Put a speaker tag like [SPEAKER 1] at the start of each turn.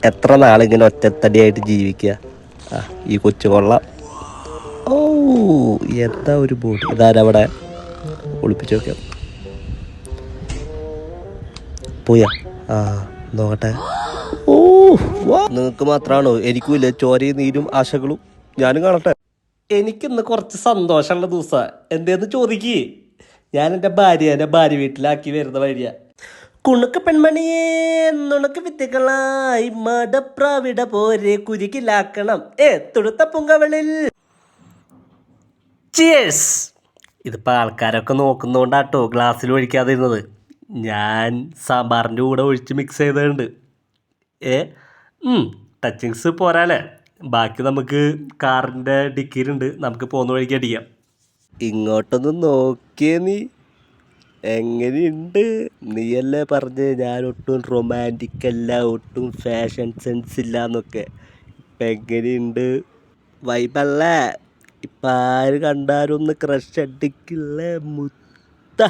[SPEAKER 1] എത്ര നാളിങ്ങനെ ഒറ്റത്തടിയായിട്ട് ജീവിക്കുക. ആ ഈ കൊച്ചു കൊള്ളാം. ഓ എന്താ ഒരു ബോട്ട്. ഇതാരവിടെ ഒളിപ്പിച്ച് നോക്കാം. പോയാ ആ നോക്കട്ടെ. ഓ നിങ്ങൾക്ക് മാത്രമാണോ? എനിക്കുമില്ല ചോരയും നീരും ആശകളും. ഞാനും കാണട്ടെ. എനിക്കിന്ന് കുറച്ച് സന്തോഷമുള്ള ദിവസമാണ്. എന്തേന്ന് ചോദിക്കേ. ഞാൻ എൻ്റെ ഭാര്യ വീട്ടിലാക്കി വരുന്ന വഴിയാ. കുണുക്ക് പെൺമണിയേ നുണക്ക് വിത്തുകളായി മടപ്രാവിട പോരെ കുരുക്കിലാക്കണം തുടുത്ത പുങ്കവളിൽ. ചിയേഴ്സ്. ഇതിപ്പോൾ ആൾക്കാരൊക്കെ നോക്കുന്നതുകൊണ്ടാട്ടോ ഗ്ലാസ്സിൽ ഒഴിക്കാതിരുന്നത്. ഞാൻ സാമ്പാറിൻ്റെ കൂടെ ഒഴിച്ച് മിക്സ് ചെയ്തിട്ടുണ്ട്. ഏ ടച്ചിങ്സ് പോരാല്ലേ. ബാക്കി നമുക്ക് കാറിൻ്റെ ഡിക്കിയിലുണ്ട്. നമുക്ക് പോകുന്ന വഴിക്ക് അടിക്കാം. ഇങ്ങോട്ടൊന്ന് നോക്കിയേ നീ. എങ്ങനെയുണ്ട്? നീയല്ലേ പറഞ്ഞ് ഞാൻ ഒട്ടും റൊമാൻറ്റിക് അല്ല, ഒട്ടും ഫാഷൻ സെൻസ് ഇല്ല എന്നൊക്കെ. ഇപ്പം എങ്ങനെയുണ്ട്? വൈബല്ലേ? ഇപ്പം ആര് കണ്ടാലും ഒന്ന് ക്രഷ് അടിക്കില്ലേ മുത്ത.